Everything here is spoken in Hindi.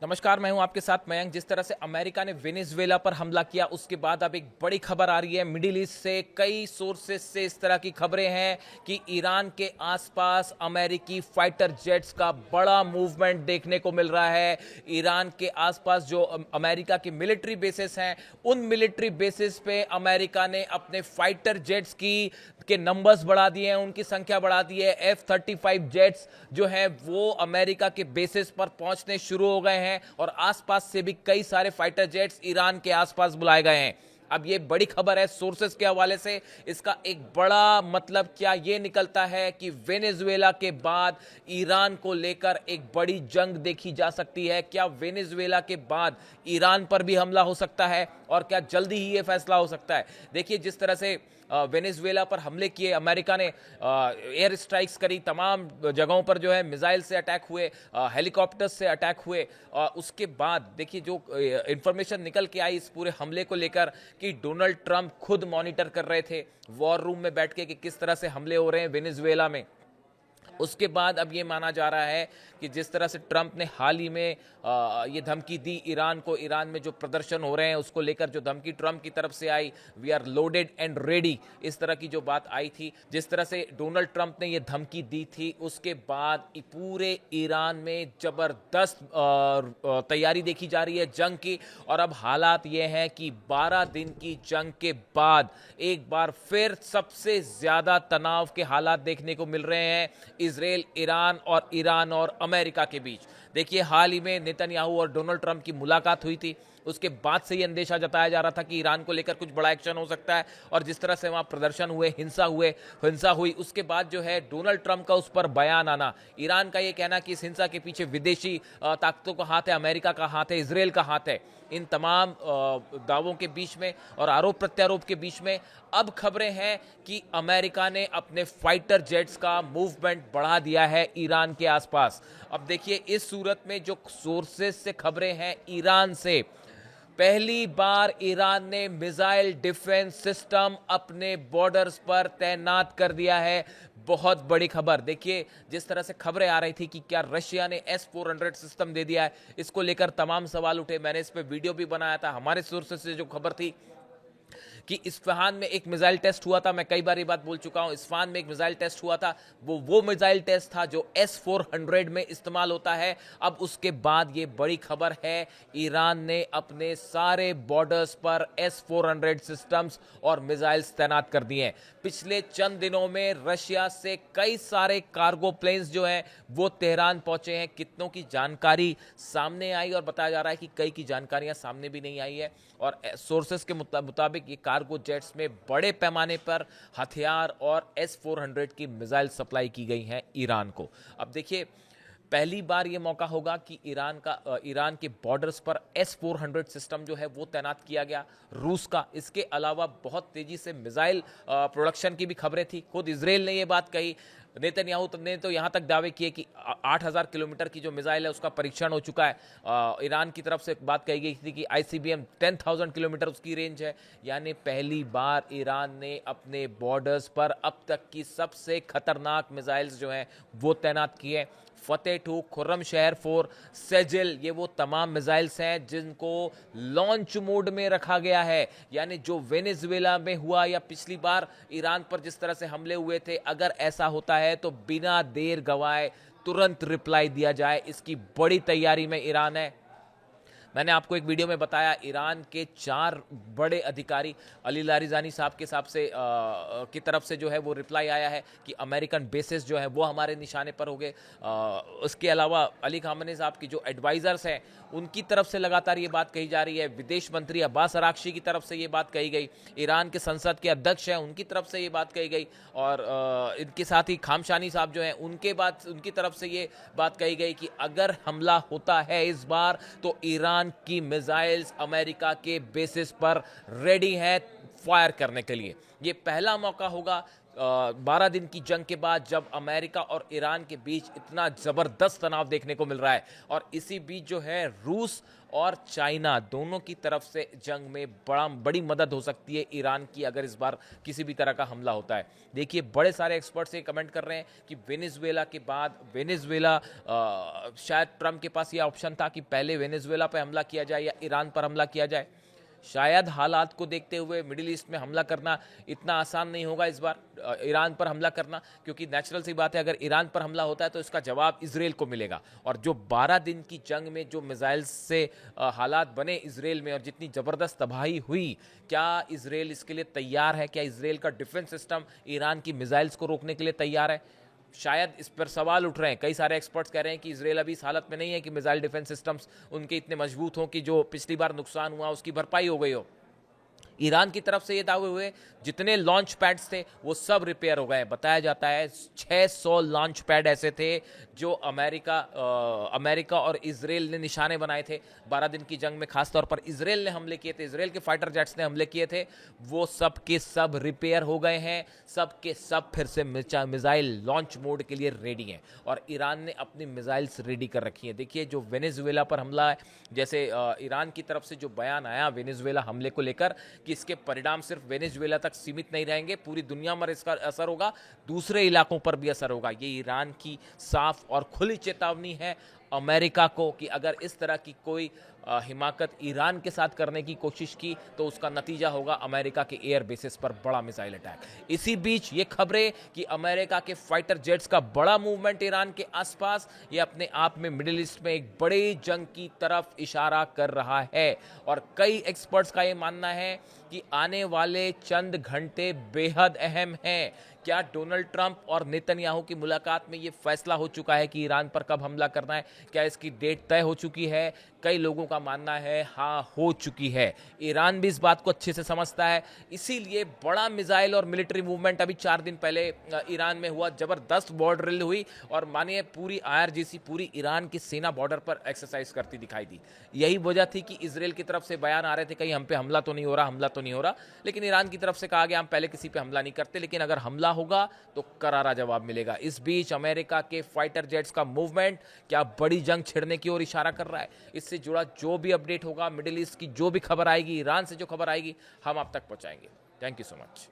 नमस्कार, मैं हूं आपके साथ मयंक। जिस तरह से अमेरिका ने वेनेजुएला पर हमला किया उसके बाद अब एक बड़ी खबर आ रही है मिडिल ईस्ट से। कई सोर्सेस से इस तरह की खबरें हैं कि ईरान के आसपास अमेरिकी फाइटर जेट्स का बड़ा मूवमेंट देखने को मिल रहा है। ईरान के आसपास जो अमेरिका की मिलिट्री बेसिस हैं, उन मिलिट्री बेसिस पे अमेरिका ने अपने फाइटर जेट्स के नंबर्स बढ़ा दिए हैं, उनकी संख्या बढ़ा दी है। F-35 जेट्स जो हैं वो अमेरिका के बेसिस पर पहुंचने शुरू हो गए हैं और आसपास से भी कई सारे फाइटर जेट्स ईरान के आसपास बुलाए गए हैं। अब ये बड़ी खबर है सोर्सेस के हवाले से। इसका एक बड़ा मतलब क्या ये निकलता है कि वेनेजुएला के बाद ईरान को लेकर एक बड़ी जंग देखी जा सकती है। क्या वेनेजुएला के बाद ईरान पर भी हमला हो सकता है और क्या जल्दी ही ये फैसला हो सकता है? देखिए, जिस तरह से वेनेजुएला पर हमले किए, अमेरिका ने एयर स्ट्राइक्स करी, तमाम जगहों पर जो है मिसाइल से अटैक हुए, हेलीकॉप्टर्स से अटैक हुए। उसके बाद देखिए जो इंफॉर्मेशन निकल के आई इस पूरे हमले को लेकर कि डोनाल्ड ट्रंप खुद मॉनिटर कर रहे थे वॉर रूम में बैठ के कि किस तरह से हमले हो रहे हैं वेनेजुएला में। उसके बाद अब ये माना जा रहा है कि जिस तरह से ट्रंप ने हाल ही में ये धमकी दी ईरान को, ईरान में जो प्रदर्शन हो रहे हैं उसको लेकर जो धमकी ट्रंप की तरफ से आई, we are loaded and ready, इस तरह की जो बात आई थी, जिस तरह से डोनाल्ड ट्रंप ने ये धमकी दी थी, उसके बाद पूरे ईरान में जबरदस्त तैयारी देखी जा रही है जंग की। और अब हालात ये हैं कि 12 दिन की जंग के बाद एक बार फिर सबसे ज्यादा तनाव के हालात देखने को मिल रहे हैं इजराइल, ईरान और अमेरिका के बीच। देखिए, हाल ही में नेतन्याहू और डोनाल्ड ट्रंप की मुलाकात हुई थी। उसके बाद से ही अंदेशा जताया जा रहा था कि ईरान को लेकर कुछ बड़ा एक्शन हो सकता है। और जिस तरह से वहां प्रदर्शन हुए, हिंसा हुई, उसके बाद जो है डोनाल्ड ट्रंप का उस पर बयान आना, ईरान का यह कहना कि इस हिंसा के पीछे विदेशी ताकतों का हाथ है, अमेरिका का हाथ है, इजराइल का हाथ है। इन तमाम दावों के बीच में और आरोप प्रत्यारोप के बीच में अब खबरें हैं कि अमेरिका ने अपने फाइटर जेट्स का मूवमेंट बढ़ा दिया है ईरान के आसपास। अब देखिए, इस सूरत में जो सोर्सेस से खबरें हैं ईरान से, पहली बार ईरान ने मिसाइल डिफेंस सिस्टम अपने बॉर्डर्स पर तैनात कर दिया है। बहुत बड़ी खबर। देखिए, जिस तरह से खबरें आ रही थी कि क्या रशिया ने S-400 सिस्टम दे दिया है, इसको लेकर तमाम सवाल उठे। मैंने इस पर वीडियो भी बनाया था। हमारे सोर्सेस से जो खबर थी कि इस्फहान में एक मिसाइल टेस्ट हुआ था, मैं कई बार ये बात बोल चुका हूं, इस्फहान में एक मिसाइल टेस्ट हुआ था, वो मिसाइल टेस्ट था जो S-400 में इस्तेमाल होता है। अब उसके बाद ये बड़ी खबर है, ईरान ने अपने सारे बॉर्डर्स पर S-400 सिस्टम्स और मिसाइल्स तैनात कर दिए हैं। पिछले चंद दिनों में रशिया से कई सारे कार्गो प्लेन्स जो हैं वो तेहरान पहुंचे हैं। कितनों की जानकारी सामने आई और बताया जा रहा है कि कई की जानकारियां सामने भी नहीं आई है। और सोर्सेस के मुताबिक ये कार्गो जेट्स में बड़े पैमाने पर हथियार और S-400 की मिसाइल सप्लाई की गई हैं ईरान को। अब देखिए, पहली बार ये मौका होगा कि ईरान के बॉर्डर्स पर S-400 सिस्टम जो है वो तैनात किया गया, रूस का। इसके अलावा बहुत तेजी से मिसाइल प्रोडक्शन की भी खबरें थी। खुद इजराइल ने ये बात कही। नेतन्याहू ने तो यहां तक दावे किए कि 8,000 किलोमीटर की जो मिसाइल है उसका परीक्षण हो चुका है। ईरान की तरफ से बात कही गई थी कि ICBM 10,000 किलोमीटर उसकी रेंज है। यानी पहली बार ईरान ने अपने बॉर्डर्स पर अब तक की सबसे खतरनाक मिसाइल्स जो हैं वो तैनात किए। फतेह 2, खुर्रम शहर 4, सेजिल, ये वो तमाम मिसाइल्स हैं जिनको लॉन्च मोड में रखा गया है। यानी जो वेनेजुएला में हुआ या पिछली बार ईरान पर जिस तरह से हमले हुए थे, अगर ऐसा होता है तो बिना देर गवाए तुरंत रिप्लाई दिया जाए, इसकी बड़ी तैयारी में ईरान है। मैंने आपको एक वीडियो में बताया, ईरान के 4 बड़े अधिकारी, अली लारिजानी साहब के हिसाब से की तरफ से जो है वो रिप्लाई आया है कि अमेरिकन बेसिस जो है वो हमारे निशाने पर हो गए। उसके अलावा अली खामनेई साहब की जो एडवाइजर्स हैं उनकी तरफ से लगातार ये बात कही जा रही है। विदेश मंत्री अब्बास अराक्ची की तरफ से ये बात कही गई, ईरान के संसद के अध्यक्ष हैं उनकी तरफ से ये बात कही गई, और इनके साथ ही खामशानी साहब जो हैं उनकी तरफ से ये बात कही गई कि अगर हमला होता है इस बार तो ईरान की मिसाइल्स अमेरिका के बेसिस पर रेडी हैं फायर करने के लिए। ये पहला मौका होगा 12 दिन की जंग के बाद जब अमेरिका और ईरान के बीच इतना ज़बरदस्त तनाव देखने को मिल रहा है और इसी बीच जो है रूस और चाइना दोनों की तरफ से जंग में बड़ी मदद हो सकती है ईरान की अगर इस बार किसी भी तरह का हमला होता है। देखिए बड़े सारे एक्सपर्ट्स ये कमेंट कर रहे हैं कि वेनेजुएला के बाद वेनेजुएला शायद ट्रंप के पास ये ऑप्शन था कि पहले वेनेजुएला पर हमला किया जाए या ईरान पर हमला किया जाए। शायद हालात को देखते हुए मिडिल ईस्ट में हमला करना इतना आसान नहीं होगा इस बार ईरान पर हमला करना, क्योंकि नेचुरल सी बात है अगर ईरान पर हमला होता है तो इसका जवाब इजराइल को मिलेगा। और जो 12 दिन की जंग में जो मिसाइल्स से हालात बने इजराइल में और जितनी ज़बरदस्त तबाही हुई, क्या इजराइल इसके लिए तैयार है? क्या इजराइल का डिफेंस सिस्टम ईरान की मिसाइल्स को रोकने के लिए तैयार है? शायद इस पर सवाल उठ रहे हैं। कई सारे एक्सपर्ट्स कह रहे हैं कि इजराइल अभी इस हालत में नहीं है कि मिसाइल डिफेंस सिस्टम्स उनके इतने मजबूत हों कि जो पिछली बार नुकसान हुआ उसकी भरपाई हो गई हो। ईरान की तरफ से ये दावे हुए जितने लॉन्च पैड्स थे वो सब रिपेयर हो गए। बताया जाता है 600 लॉन्च पैड ऐसे थे जो अमेरिका और इजराइल ने निशाने बनाए थे 12 दिन की जंग में, खासतौर पर इजराइल ने हमले किए थे, इजराइल के फाइटर जेट्स ने हमले किए थे, वो सब के सब रिपेयर हो गए हैं। सब के सब फिर से मिसाइल लॉन्च मोड के लिए रेडी हैं और ईरान ने अपनी मिसाइल्स रेडी कर रखी हैं। देखिए जो वेनेजुएला पर हमला है, जैसे ईरान की तरफ से जो बयान आया वेनेजुएला हमले को लेकर कि इसके परिणाम सिर्फ वेनेजुएला तक सीमित नहीं रहेंगे, पूरी दुनिया में इसका असर होगा, दूसरे इलाकों पर भी असर होगा। ये ईरान की साफ और खुली चेतावनी है अमेरिका को कि अगर इस तरह की कोई हिमाकत ईरान के साथ करने की कोशिश की तो उसका नतीजा होगा अमेरिका के एयर बेसिस पर बड़ा मिसाइल अटैक। इसी बीच ये खबरें कि अमेरिका के फाइटर जेट्स का बड़ा मूवमेंट ईरान के आसपास, ये अपने आप में मिडिल ईस्ट में एक बड़ी जंग की तरफ इशारा कर रहा है और कई एक्सपर्ट्स का ये मानना है कि आने वाले चंद घंटे बेहद अहम हैं। क्या डोनाल्ड ट्रंप और नेतन्याहू की मुलाकात में ये फैसला हो चुका है कि ईरान पर कब हमला करना है? क्या इसकी डेट तय हो चुकी है? कई लोगों का मानना है हाँ हो चुकी है। ईरान भी इस बात को अच्छे से समझता है, इसीलिए बड़ा मिसाइल और मिलिट्री मूवमेंट अभी 4 दिन पहले ईरान में हुआ, जबरदस्त बॉर्डर ड्रिल हुई और मानिए पूरी IRGC पूरी ईरान की सेना बॉर्डर पर एक्सरसाइज करती दिखाई दी। यही वजह थी कि इजराइल की तरफ से बयान आ रहे थे कहीं हम पे हमला तो नहीं हो रहा, हमला तो नहीं हो रहा, लेकिन ईरान की तरफ से कहा गया हम पहले किसी पे हमला नहीं करते, लेकिन अगर हमला होगा तो करारा जवाब मिलेगा। इस बीच अमेरिका के फाइटर जेट्स का मूवमेंट क्या बड़ी जंग छिड़ने की ओर इशारा कर रहा है? इससे जुड़ा जो भी अपडेट होगा, मिडिल ईस्ट की जो भी खबर आएगी, ईरान से जो खबर आएगी, हम आप तक पहुंचाएंगे। Thank you so much.